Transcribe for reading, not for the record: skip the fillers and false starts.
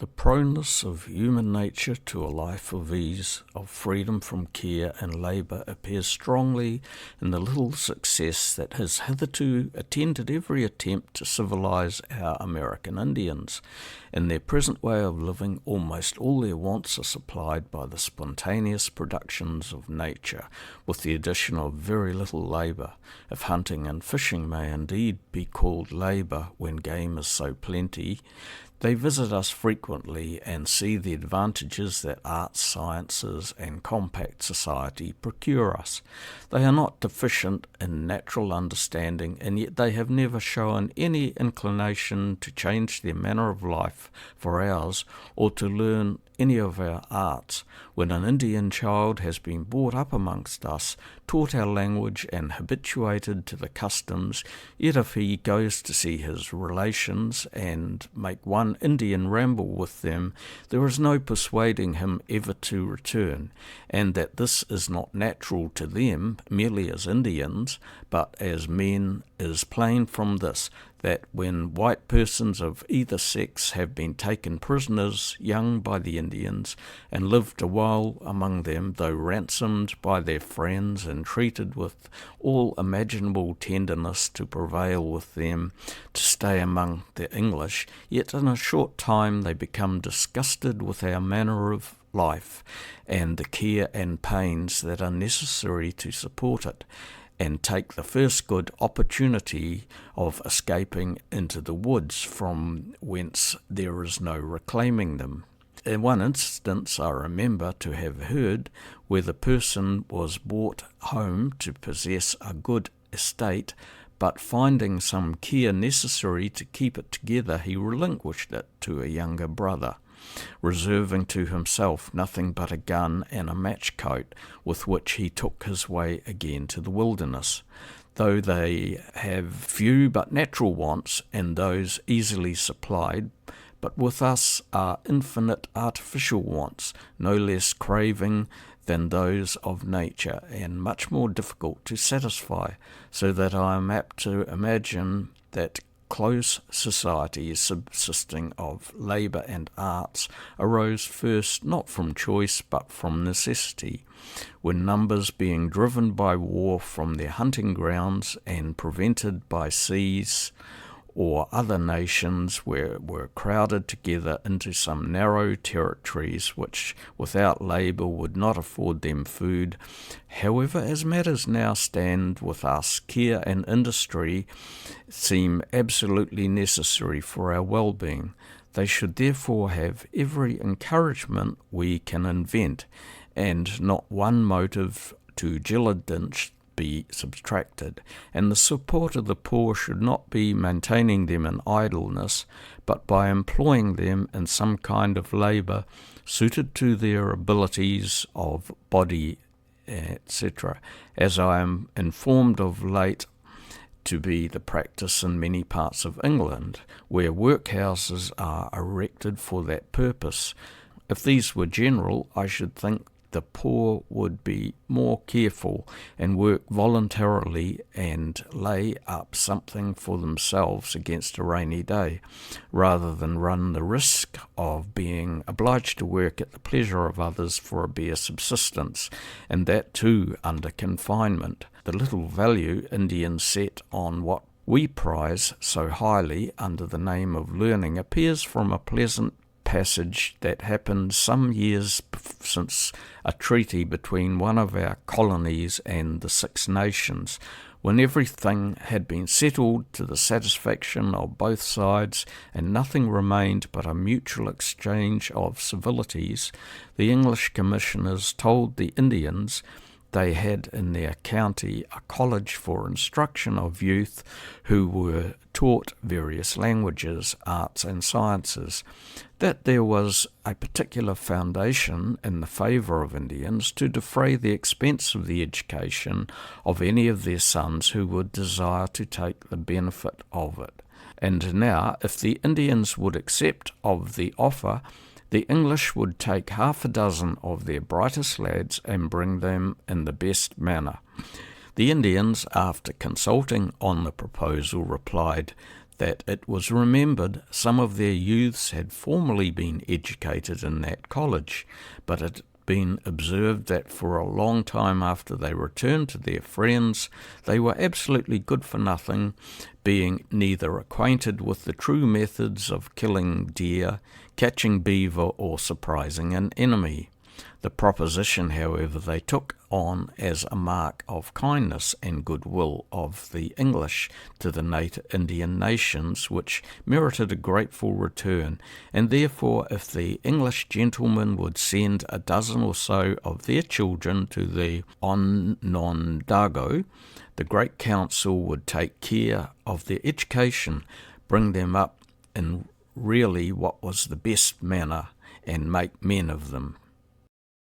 The proneness of human nature to a life of ease, of freedom from care and labour, appears strongly in the little success that has hitherto attended every attempt to civilize our American Indians. In their present way of living, almost all their wants are supplied by the spontaneous productions of nature, with the addition of very little labour, if hunting and fishing may indeed be called labour when game is so plenty. They visit us frequently and see the advantages that arts, sciences, and compact society procure us. They are not deficient in natural understanding, and yet they have never shown any inclination to change their manner of life for ours, or to learn any of our arts. When an Indian child has been brought up amongst us, taught our language, and habituated to the customs, yet if he goes to see his relations and make one Indian ramble with them, there is no persuading him ever to return, and that this is not natural to them merely as Indians, but as men, is plain from this, that when white persons of either sex have been taken prisoners young by the Indians, and lived a while among them, though ransomed by their friends and treated with all imaginable tenderness to prevail with them to stay among the English, yet in a short time they become disgusted with our manner of life, and the care and pains that are necessary to support it, and take the first good opportunity of escaping into the woods, from whence there is no reclaiming them. In one instance I remember to have heard where the person was brought home to possess a good estate, but finding some care necessary to keep it together, he relinquished it to a younger brother, reserving to himself nothing but a gun and a match coat, with which he took his way again to the wilderness. Though they have few but natural wants, and those easily supplied, but with us are infinite artificial wants, no less craving than those of nature, and much more difficult to satisfy, so that I am apt to imagine that close societies subsisting of labour and arts arose first not from choice but from necessity, when numbers being driven by war from their hunting grounds and prevented by seas or other nations were crowded together into some narrow territories which without labour would not afford them food. However, as matters now stand with us, care and industry seem absolutely necessary for our well-being. They should therefore have every encouragement we can invent, and not one motive to diligence be subtracted, and the support of the poor should not be maintaining them in idleness, but by employing them in some kind of labour suited to their abilities of body, etc., as I am informed of late to be the practice in many parts of England, where workhouses are erected for that purpose. If these were general, I should think the poor would be more careful and work voluntarily and lay up something for themselves against a rainy day, rather than run the risk of being obliged to work at the pleasure of others for a bare subsistence, and that too under confinement. The little value Indians set on what we prize so highly under the name of learning appears from a pleasant passage that happened some years since a treaty between one of our colonies and the Six Nations, when everything had been settled to the satisfaction of both sides and nothing remained but a mutual exchange of civilities. The English commissioners told the Indians they had in their county a college for instruction of youth who were taught various languages, arts and sciences, that there was a particular foundation in the favour of Indians to defray the expense of the education of any of their sons who would desire to take the benefit of it. And now, if the Indians would accept of the offer, the English would take 6 of their brightest lads and bring them in the best manner. The Indians, after consulting on the proposal, replied, that it was remembered some of their youths had formerly been educated in that college, but it had been observed that for a long time after they returned to their friends, they were absolutely good for nothing, being neither acquainted with the true methods of killing deer, catching beaver, or surprising an enemy. The proposition, however, they took on as a mark of kindness and goodwill of the English to the native Indian nations, which merited a grateful return, and therefore if the English gentlemen would send a dozen or so of their children to the Onondago, the Great Council would take care of their education, bring them up in really what was the best manner, and make men of them.